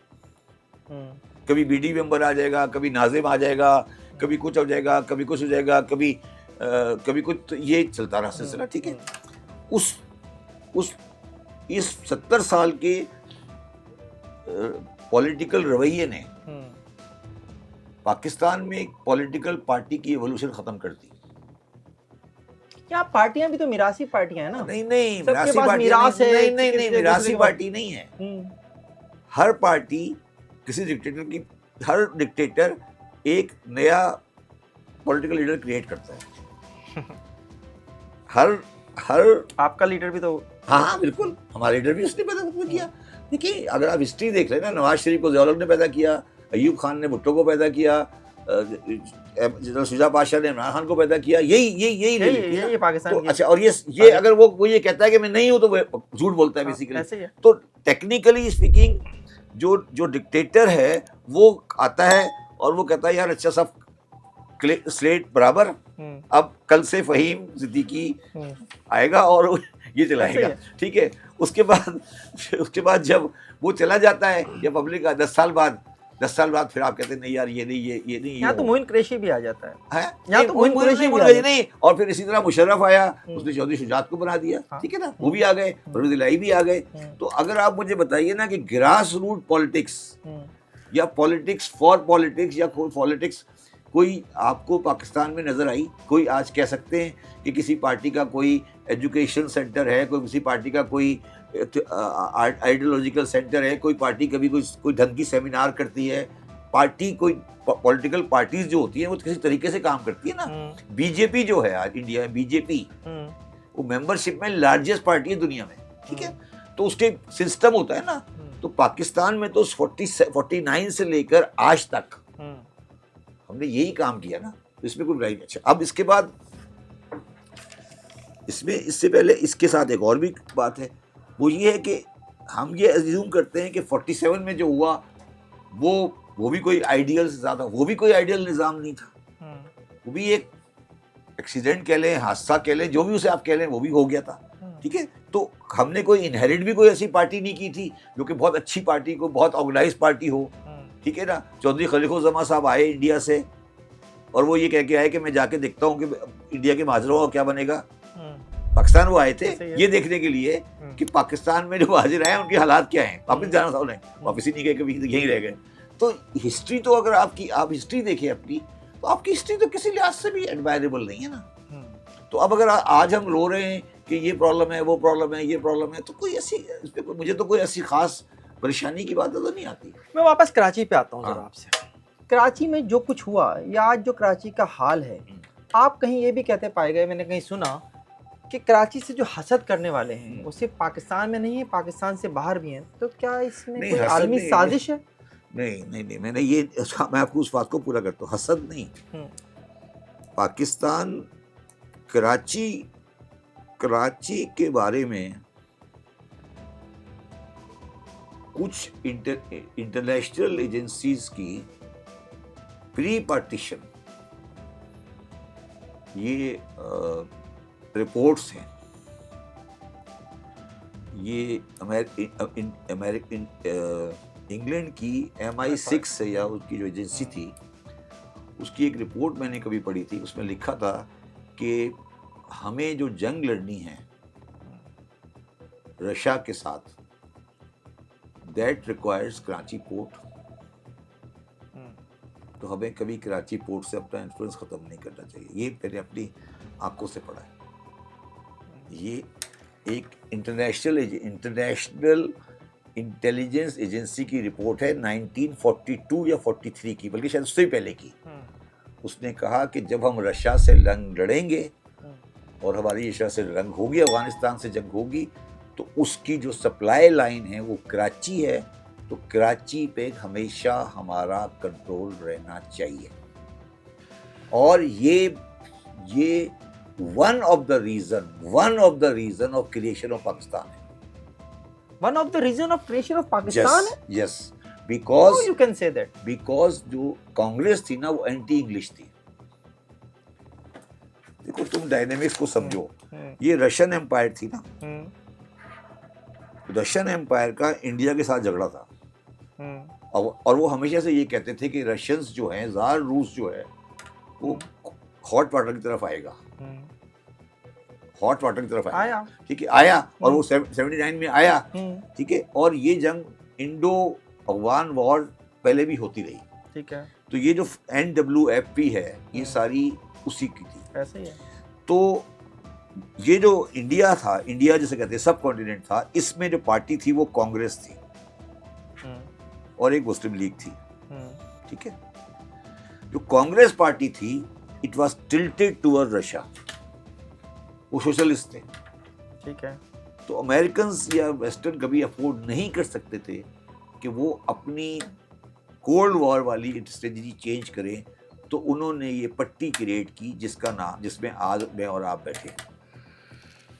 کبھی بی ڈی ممبر آ جائے گا، کبھی ناظم آ جائے گا، کبھی کچھ ہو جائے گا، کبھی کچھ ہو جائے گا، کبھی کچھ، یہ چلتا رہا سلسلہ. ٹھیک ہے، اس 70 سال کے پولیٹیکل رویے نے پاکستان میں ایک پولیٹیکل پارٹی کی ایوولوشن ختم کر دی. کیا پارٹیاں بھی تو میراثی پارٹیاں ہیں نا؟ نہیں، میراثی پارٹی نہیں ہے. ہر پارٹی کسی ڈکٹیٹر کی، ہر ڈکٹیٹر ایک نیا پولیٹیکل لیڈر کریٹ کرتا ہے. ہر آپ کا لیڈر بھی تو، ہاں بالکل، ہمارا لیڈر بھی اس نے پیدا کیا. دیکھیے، اگر آپ ہسٹری دیکھ لیں نا، نواز شریف کو ضیاء الحق نے پیدا کیا، ایوب خان نے بھٹو کو پیدا کیا، جنرل شجاع پاشا نے عمران خان کو پیدا کیا. یہی پاکستان. اچھا، اور یہ اگر وہ یہ کہتا ہے کہ میں نہیں ہوں تو وہ جھوٹ بولتا ہے بیسیکلی. تو ٹیکنیکلی اسپیکنگ جو ڈکٹیٹر ہے وہ آتا ہے اور وہ کہتا ہے یار اچھا سب سلیٹ برابر، اب کل سے فہیم صدیقی آئے گا اور یہ چلائے گا. ٹھیک ہے، اس کے بعد جب وہ چلا جاتا ہے یا پبلک 10 سال بعد پھر آپ کہتے ہیں نہیں یار یہ نہیں. یہاں تو معین قریشی بھی آ جاتا ہے، یہاں تو معین قریشی نہیں. اور پھر اسی طرح مشرف آیا، اس نے چودھری شجاعت کو بنا دیا. ٹھیک ہے نا، وہ بھی آ گئے، پرویز الہی بھی آ گئے. تو اگر آپ مجھے بتائیے نا کہ گراس روٹ پالیٹکس یا پالیٹکس فار پالیٹکس یا پالیٹکس کوئی آپ کو پاکستان میں نظر آئی؟ کوئی آج کہہ سکتے ہیں کہ کسی پارٹی کا کوئی ایجوکیشن سینٹر ہے، کسی پارٹی کا کوئی آئیڈیالوجیکل سینٹر ہے، کوئی پارٹی کبھی کوئی ڈھنگ کی سیمینار کرتی ہے؟ پارٹی کوئی پولیٹیکل پارٹیز جو ہوتی ہیں وہ کسی طریقے سے کام کرتی ہے نا. بی جے پی جو ہے آج انڈیا میں، بی جے پی وہ ممبرشپ میں لارجسٹ پارٹی ہے دنیا میں. ٹھیک ہے، تو اس کے سسٹم ہوتا ہے نا. تو پاکستان میں تو 49 سے لے کر آج تک ہم نے یہی کام کیا نا. اس میں کوئی برائی نہیں. اچھا، اب اس کے بعد اس سے پہلے اس کے ساتھ ایک اور بھی بات ہے، وہ یہ ہے کہ ہم یہ ایزیوم کرتے ہیں کہ 47 میں جو ہوا وہ بھی کوئی آئیڈیل سے زیادہ، وہ بھی کوئی آئیڈیل نظام نہیں تھا. وہ بھی ایک ایکسیڈنٹ کہہ لیں، حادثہ کہہ لیں، جو بھی اسے آپ کہہ لیں، وہ بھی ہو گیا تھا. ٹھیک ہے، تو ہم نے کوئی انہیریٹ بھی کوئی ایسی پارٹی نہیں کی تھی جو کہ بہت اچھی پارٹی، کو بہت آرگنائز پارٹی ہو. ٹھیک ہے نا، چودھری خلیق الزماں صاحب آئے انڈیا سے اور وہ یہ کہہ کے آئے کہ میں جا کے دیکھتا ہوں کہ انڈیا کے مہاجروں کا کیا بنے گا. پاکستان وہ آئے تھے یہ دیکھنے کے لیے کہ پاکستان میں جو مہاجر ہیں ان کے حالات کیا ہیں. واپس جانا تھا انہیں، واپس ہی نہیں گئے، کبھی یہیں رہ گئے. تو ہسٹری تو اگر آپ ہسٹری دیکھیں اپنی، تو آپ کی ہسٹری تو کسی لحاظ سے بھی ایڈمائریبل نہیں ہے نا. تو اب اگر آج ہم رو رہے ہیں کہ یہ پرابلم ہے، وہ پرابلم ہے، یہ پرابلم ہے، تو کوئی ایسی، مجھے تو کوئی ایسی خاص پریشانی کی بات تو نہیں آتی. میں واپس کراچی پہ آتا ہوں ذرا آپ سے. کراچی میں جو کچھ ہوا یا آج جو کراچی کا حال ہے, آپ کہیں یہ بھی کہتے پائے گئے, میں نے کہیں سنا کہ کراچی سے جو حسد کرنے والے ہیں وہ صرف پاکستان میں نہیں ہے, پاکستان سے باہر بھی ہیں, تو کیا اس میں کوئی عالمی سازش ہے؟ نہیں, میں نے میں آپ کو اس بات کو پورا کرتا ہوں. حسد نہیں, پاکستان کراچی کے بارے میں کچھ انٹرنیشنل ایجنسیز کی پری پارٹیشن یہ رپورٹس ہیں, یہ انگلینڈ کی MI6 ہے یا اس کی جو ایجنسی تھی, اس کی ایک رپورٹ میں نے کبھی پڑھی تھی. اس میں لکھا تھا کہ ہمیں جو جنگ لڑنی ہے رشیا کے ساتھ, دیٹ ریکوائرز کراچی پورٹ. تو ہمیں کبھی کراچی پورٹ سے اپنا انفلوئنس ختم نہیں کرنا چاہیے. یہ میں نے اپنی آنکھوں سے پڑھا ہے. یہ ایک انٹرنیشنل انٹیلیجنس ایجنسی کی رپورٹ ہے 1942 یا 43 کی, بلکہ شاید اس سے پہلے کی. اس نے کہا کہ جب ہم رشیا سے جنگ لڑیں گے اور ہماری رشیا سے جنگ ہوگی, افغانستان سے جنگ ہوگی, تو اس کی جو سپلائی لائن ہے وہ کراچی ہے, تو کراچی پہ ہمیشہ ہمارا کنٹرول رہنا چاہیے. اور یہ one of the reason of creation of Pakistan ہے. One of the reason of creation of Pakistan ہے. Yes, because you can say that, because جو کانگریس تھی نا وہ اینٹی انگلش تھی. دیکھو تم ڈائنامکس کو سمجھو. یہ رشین امپائر تھی نا, رشین امپائر کا انڈیا کے ساتھ جھگڑا تھا, اور وہ ہمیشہ سے یہ کہتے تھے کہ رشینز جو ہیں, زار روس جو ہے وہ ہاٹ واٹر کی طرف آئے گا, ہاٹ واٹر کی طرف آیا. ٹھیک ہے, آیا, اور وہ 79 میں آیا. ٹھیک ہے, اور یہ جنگ انڈو افغان وار پہلے بھی ہوتی رہی. ٹھیک ہے, تو یہ جو NWFP ہے یہ ساری اسی کی تھی. ایسے ہی ہے. تو یہ جو انڈیا تھا, انڈیا جسے کہتے ہیں سب کانٹیننٹ تھا, اس میں جو پارٹی تھی وہ کانگریس تھی اور ایک مسلم لیگ تھی. ٹھیک ہے, جو کانگریس پارٹی تھی it was tilted toward Russia, وہ سوشلسٹ تھے. ٹھیک ہے, تو امریکنز یا ویسٹرن کبھی افورڈ نہیں کر سکتے تھے کہ وہ اپنی کولڈ وار والی اسٹریٹجی چینج کریں. تو انہوں نے یہ پٹی کریٹ کی جس میں آج میں اور آپ بیٹھے ہیں,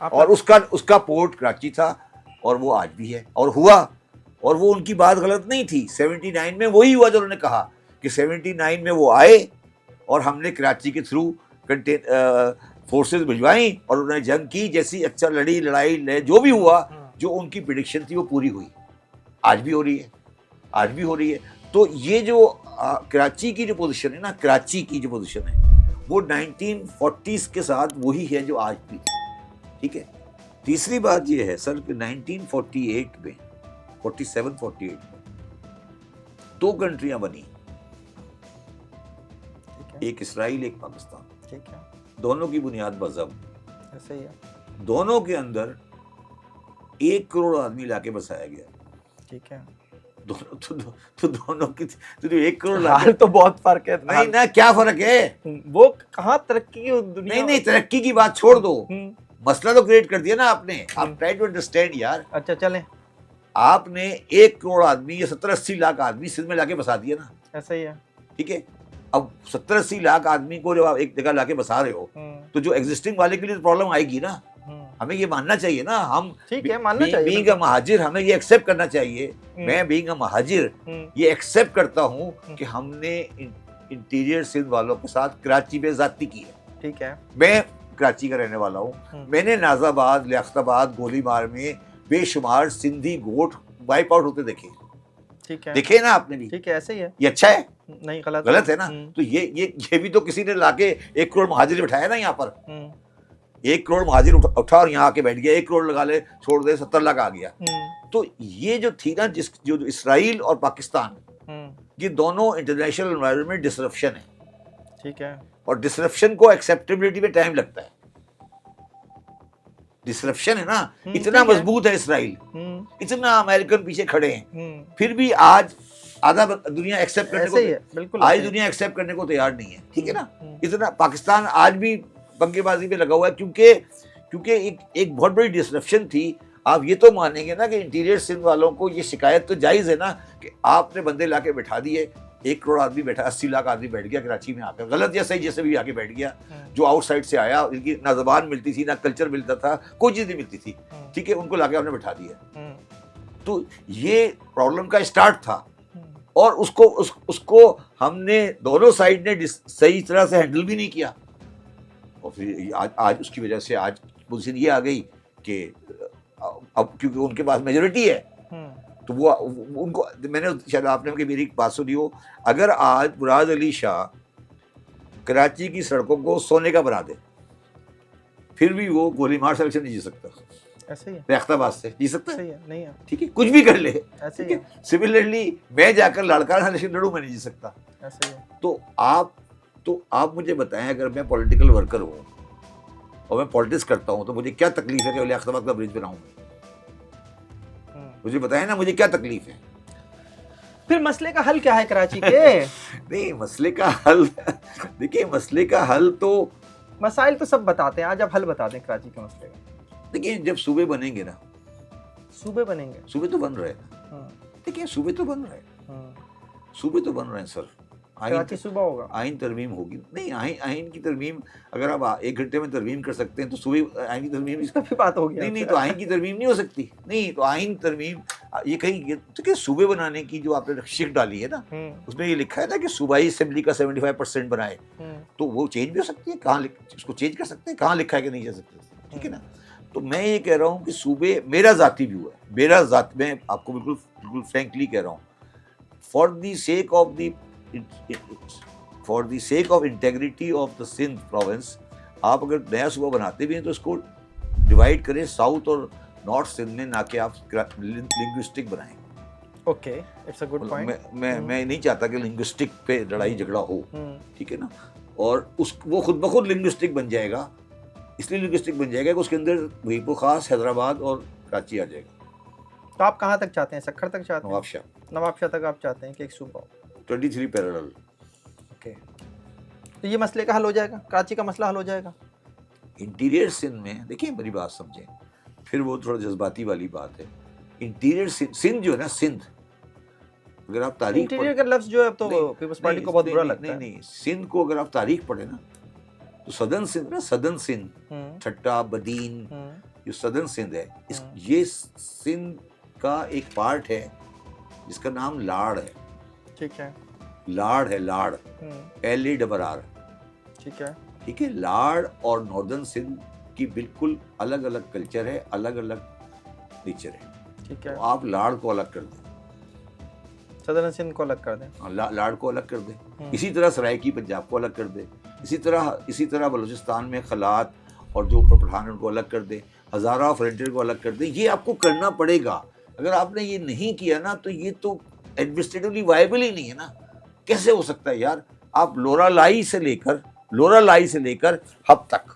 اور اس کا پورٹ کراچی تھا, اور وہ آج بھی ہے, اور ہوا. اور وہ ان کی بات غلط نہیں تھی. 79 میں وہی ہوا جو انہوں نے کہا کہ 79 میں وہ آئے اور ہم نے کراچی کے تھرو فورسز بھجوائیں اور انہوں نے جنگ کی. جیسی اچھا لڑائی جو بھی ہوا, جو ان کی پریڈکشن تھی وہ پوری ہوئی. آج بھی ہو رہی ہے. تو یہ جو کراچی کی جو پوزیشن ہے نا, کراچی کی جو پوزیشن ہے وہ 1940s کے ساتھ وہی ہے جو آج بھی. ٹھیک ہے. تیسری بات یہ ہے سر کہ 1948 میں 47-48 میں 2 کنٹریاں بنی, ایک اسرائیل ایک پاکستان. ٹھیک ہے, دونوں کی بنیاد مذہب. ایسے ہی ہے. دونوں کے اندر 1 کروڑ آدمی لا کے بسایا گیا. ٹھیک ہے, دونوں کی تو 1 کروڑ حال تو بہت فرق ہے. نہیں نا, کیا فرق ہے؟ وہ کہاں ترقی دنیا. نہیں, ترقی کی بات چھوڑ دو, مسئلہ تو کریٹ کر دیا نا آپ نے. آپ ٹرائی ٹو انڈرسٹینڈ یار. اچھا چلیں, آپ نے 1 کروڑ آدمی یا 70-80 لاکھ آدمی سندھ میں لا کے بسا دیا نا. ایسا ہی ہے. ٹھیک ہے, اب 70-80 لاکھ آدمی کو جب آپ ایک جگہ لا کے بسا رہے ہو تو جو ایگزسٹنگ والے کے لیے پرابلم آئے گی نا. ہمیں یہ ماننا چاہیے نا, ہم بینگ اے مہاجر ہمیں یہ ایکسیپٹ کرنا چاہیے. میں بینگ اے مہاجر یہ ایکسیپٹ کرتا ہوں کہ ہم نے انٹیریئر سندھ والوں کے ساتھ کراچی میں زیادتی کی ہے. ٹھیک ہے, میں کراچی کا رہنے والا ہوں. میں نے ناز آباد, لیاقت آباد, گولی مار میں بے شمار سندھی گوٹ وائپ آؤٹ ہوتے دیکھے. ٹھیک ہے, دیکھے نا آپ نے بھی. ٹھیک ہے, ایسے ہی ہے. یہ اچھا ہے؟ نہیں, غلط ہے نا. تو یہ بھی تو کسی نے لا کے 1 کروڑ مہاجر بٹھایا نا یہاں پر. 1 کروڑ مہاجر اٹھا اور یہاں آ کے بیٹھ گیا, 1 کروڑ لگا لے چھوڑ دے 70 لاکھ آ گیا. تو یہ جو تھی نا جو اسرائیل اور پاکستان, یہ دونوں انٹرنیشنل انوائرمنٹ میں ڈسرپشن ہے. ٹھیک ہے, اور ڈسرپشن کو ایکسیپٹیبلٹی میں ٹائم لگتا ہے. ڈسرپشن ہے نا, اتنا ٹھیک ہے. مضبوط ہے اسرائیل, اتنا امریکن پیچھے کھڑے ہیں, پھر بھی آج آدھا دنیا ایکسیپٹ کرنے ایسے ہی کو, ہے, بالکل آج ایسے ہی. دنیا ایکسیپٹ کرنے کو تیار نہیں ہے, ٹھیک ہے نا. اتنا پاکستان آج بھی پنگے بازی پہ لگا ہوا ہے, کیونکہ ایک بہت بڑی ڈسرپشن تھی. آپ یہ تو مانیں گے نا کہ انٹیریئر سندھ والوں کو یہ شکایت تو جائز ہے نا کہ آپ نے بندے لا کے بٹھا دیے, 1 کروڑ آدمی بیٹھا, 80 لاکھ آدمی بیٹھ گیا کراچی میں آ کر, غلط یا صحیح جیسے بھی آ کے بیٹھ گیا, جو آؤٹ سائڈ سے آیا, ان کی نہ زبان ملتی تھی نہ کلچر ملتا تھا, کوئی چیز نہیں ملتی تھی, ٹھیک ہے, ان کو لا کے آپ نے بٹھا دیا. تو یہ پرابلم کا اسٹارٹ تھا, اور اس کو ہم نے دونوں سائڈ نے صحیح طرح سے ہینڈل بھی نہیں کیا. اور پھر آج اس کی وجہ سے آج پوزیشن یہ آ گئی کہ اب کیونکہ ان کے پاس میجورٹی ہے, تو وہ ان کو, میں نے شاید آپ نے کہ میری بات سنی ہو, اگر آج مراد علی شاہ کراچی کی سڑکوں کو سونے کا بنا دے, پھر بھی وہ گولی مار سے الیکشن نہیں جی سکتا. ایسے ہی ہے, ریختہ آباد سے جی سکتا ہے, صحیح ہے, نہیں ہے, ٹھیک ہے, کچھ بھی کر لے, ایسے ٹھیک ہی ہے. ہے, سملرلی میں جا کر لڑکا الیکشن لڑوں, میں نہیں جی سکتا. ایسے ہی ہے. تو آپ مجھے بتائیں, اگر میں پولیٹیکل ورکر ہوں اور میں پالیٹکس کرتا ہوں تو مجھے کیا تکلیف ہے کہ ریاست آباد کا برج بناؤں؟ مجھے بتائیں نا, مجھے کیا تکلیف ہے؟ پھر مسئلے کا حل کیا ہے کراچی کے؟ نہیں, مسئلے کا حل دیکھیے, مسئلے کا حل تو مسائل تو سب بتاتے ہیں, آج آپ حل بتا دیں کراچی کے مسئلے کا. دیکھیے, جب صوبے بنیں گے نا, صوبے بنیں گے, صوبے تو بن رہے ہیں, دیکھیے صوبے تو بن رہے ہیں, صوبے تو بن رہے ہیں سر. کراچی صوبہ ہوگا, آئین ترمیم ہوگی. نہیں, آئین کی ترمیم اگر آپ 1 گھنٹے میں ترمیم کر سکتے ہیں تو صوبے آئین کی ترمیم اس بھی بات ہوگی. نہیں, تو آئین کی ترمیم نہیں ہو سکتی. نہیں, تو آئین ترمیم یہ کہیں کہ صوبے بنانے کی جو آپ نے شک ڈالی ہے نا, اس میں یہ لکھا ہے نا کہ صوبائی اسمبلی کا 75% بنائے, تو وہ چینج بھی ہو سکتی ہے. کہاں اس کو چینج کر سکتے ہیں, کہاں لکھا ہے کہ نہیں کر سکتے, ٹھیک ہے نا. تو میں یہ کہہ رہا ہوں کہ صوبے, میرا ذاتی ویو ہے, میں آپ کو بالکل فرینکلی کہہ رہا ہوں, for the sake of integrity of the Sindh province, آپ اگر نیا صوبہ بناتے بھی ہیں تو اس کو ڈیوائڈ کریں ساؤتھ اور نارتھ سندھ میں, نہ کہ آپ لنگوسٹک بنائیں. Okay, it's a good point. میں نہیں چاہتا کہ لنگوسٹک پہ لڑائی جھگڑا ہو, ٹھیک ہے نا. اور وہ خود بخود لنگوسٹک بن جائے گا, اس لیے لنگوسٹک بن جائے گا کہ اس کے اندر وہیپور خاص, حیدرآباد اور کراچی آ جائے گا. تو آپ کہاں تک چاہتے ہیں, سکھر تک چاہتے ہیں؟ نواب شاہ تک آپ چاہتے ہیں کہ ایک صوبہ ہو. 23 پیرالل. اوکے, تو یہ مسئلے کا حل ہو جائے گا, کراچی کا مسئلہ حل ہو جائے گا. انٹیریئر سندھ میں دیکھیں, میری بات سمجھیں, پھر وہ تھوڑا جذباتی والی بات ہے. انٹیریئر سندھ جو ہے نا, سندھ, اگر آپ تاریخ انٹیریئر کا لفظ جو ہے تو پیپلز پارٹی کو بہت برا لگتا ہے. نہیں, سندھ کو اگر آپ تاریخ پڑھیں نا, تو سدرن سندھ نا, سدرن سندھ, ٹھٹا بدین, جو سدرن سندھ ہے, یہ سندھ کا ایک پارٹ ہے جس کا نام لاڑ ہے. ٹھیک ہے, لاڑ ہے, لاڑ, LARR, ٹھیک ہے. ٹھیک ہے. لاڑ اور ناردرن سندھ کی بالکل الگ الگ کلچر ہے, الگ الگ نیچر ہے. ٹھیک ہے, آپ لاڑ کو الگ کر دیں, سدرن سندھ کو الگ کر دیں, لاڑ کو الگ کر دیں. اسی طرح سرائکی پنجاب کو الگ کر دیں. اسی طرح بلوچستان میں خلات اور جو اوپر پٹھان ان کو الگ کر دیں. ہزارہ فرنٹیئر کو الگ کر دیں. یہ آپ کو کرنا پڑے گا. اگر آپ نے یہ نہیں کیا نا, تو یہ تو ایڈمنسٹریٹولی وائبل ہی نہیں ہے نا. کیسے ہو سکتا ہے یار؟ آپ لورا لائی سے لے کر ہب تک,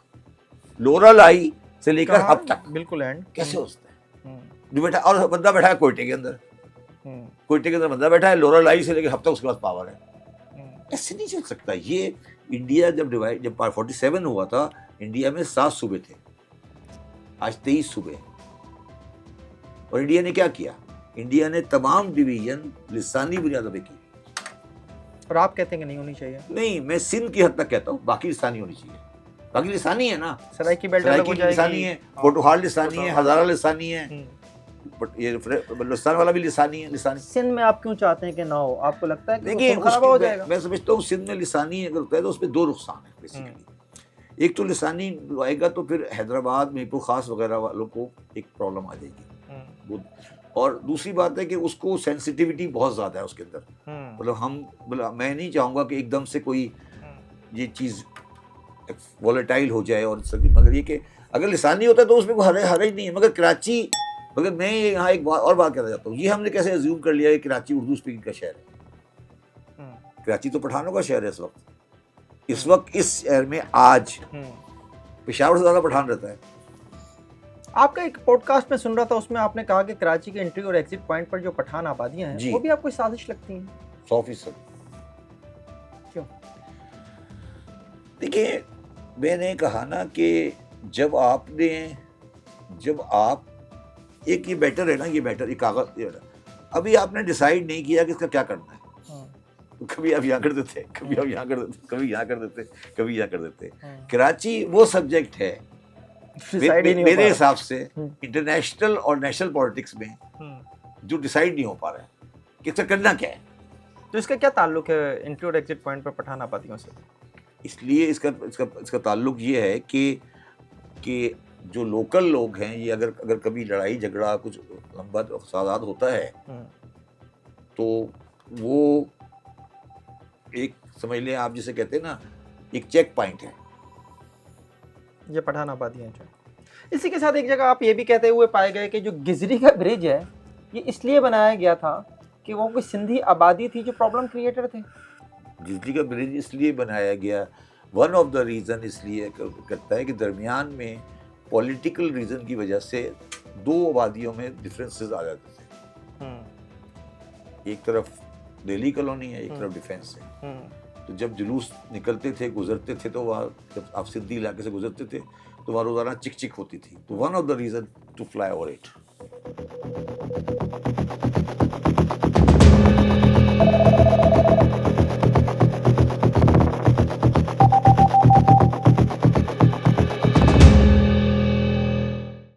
لورا لائی سے لے کر ہب تک, بالکل اینڈ, کیسے ہو سکتا ہے؟ جو بیٹھا, اور بندہ بیٹھا ہے کوئٹے کے اندر, کوئٹے کے اندر بندہ بیٹھا ہے, لورا لائی سے لے کے ہب تک اس کے پاس پاور ہے. ایسے نہیں چل سکتا. یہ انڈیا جب 47 ہوا تھا, انڈیا میں 7 صوبے تھے, آج 23 صوبے. اور انڈیا نے کیا کیا؟ انڈیا نے تمام ڈویژن لسانی بنیادوں پہ کی. اور آپ کہتے ہیں کہ نہیں ہونی چاہیے؟ نہیں, میں سندھ کی حد تک کہتا ہوں, باقی لسانی ہونی چاہیے. باقی لسانی ہے نا, سرائکی بیلٹ الگ ہو جائے گی, لسانی ہے, پوٹوہار لسانی ہے, ہزارہ لسانی ہے, یہ بلوچستان والا بھی لسانی ہے. لسانی سندھ میں آپ کیوں چاہتے ہیں کہ نہ ہو؟ آپ کو لگتا ہے کہ دیکھیں, خراب ہو جائے گا؟ میں سمجھتا ہوں سندھ میں لسانی اگر ہوتا ہے تو اس میں 2 نقصان ہیں بیسیکلی. ایک تو لسانی آئے گا تو پھر حیدرآباد, مہیپور خاص وغیرہ والوں کو ایک پرابلم آ جائے گی. اور دوسری بات ہے کہ اس کو سینسٹیوٹی بہت زیادہ ہے اس کے اندر. مطلب میں نہیں چاہوں گا کہ ایک دم سے کوئی یہ چیز ولیٹائل ہو جائے. اور مگر یہ کہ اگر لسانی ہوتا ہے تو اس میں کوئی حرج نہیں ہے. مگر کراچی, مگر میں یہاں ایک اور بات کہنا چاہتا ہوں, یہ ہم نے کیسے ایزیوم کر لیا کہ کراچی اردو اسپیکنگ کا شہر ہے. کراچی تو پٹھانوں کا شہر ہے اس وقت اس شہر میں آج پشاور سے زیادہ پٹھان رہتا ہے. آپ کا ایک پوڈ کاسٹ میں سن رہا تھا، اس میں آپ نے کہا کہ کراچی کے انٹری اور ایگزٹ پوائنٹ پر جو پٹھان آبادیاں ہیں جی وہ بھی آپ کو سازش لگتی ہیں؟ 100%. کیوں؟ دیکھیے میں نے کہا نا کہ جب آپ ایک یہ بیٹر ہے نا، یہ بیٹر، یہ کاغذ، ابھی آپ نے ڈیسائیڈ نہیں کیا کہ اس کا کیا کرنا ہے، تو کبھی آپ یہاں کر دیتے، کبھی آپ یہاں کر دیتے، کبھی یہاں کر دیتے، کبھی یہاں کر دیتے. کراچی وہ سبجیکٹ ہے میرے حساب سے انٹرنیشنل اور نیشنل پالیٹکس میں جو ڈیسائیڈ نہیں ہو پا رہا ہے کہ اس کا کرنا کیا ہے. تو اس کا کیا تعلق ہے انٹری اور ایگزٹ پوائنٹ پر پٹھان آبادیوں سے؟ اس لیے اس کا تعلق یہ ہے کہ جو لوکل لوگ ہیں، یہ اگر کبھی لڑائی جھگڑا کچھ لمبا فسادات ہوتا ہے تو وہ ایک سمجھ لیں آپ جسے کہتے ہیں نا ایک چیک پوائنٹ ہے یہ پٹھان آبادیاں جو. اسی کے ساتھ ایک جگہ آپ یہ بھی کہتے ہوئے پائے گئے کہ جو گزری کا برج ہے یہ اس لیے بنایا گیا تھا کہ وہ کوئی سندھی آبادی تھی جو پرابلم کریٹر تھے. گزری کا برج اس لیے بنایا گیا، ون آف دا ریزن اس لیے کرتا ہے کہ درمیان میں پولیٹیکل ریزن کی وجہ سے دو آبادیوں میں ڈفرینسز آ جاتے تھے. ایک طرف دہلی کالونی ہے، ایک طرف ڈیفینس ہے. تو جب جلوس نکلتے تھے، گزرتے تھے، تو وہاں جب آپ سندھی علاقے سے گزرتے تھے تو وہاں روزانہ چک چک ہوتی تھی. تو one of the reason to fly over it.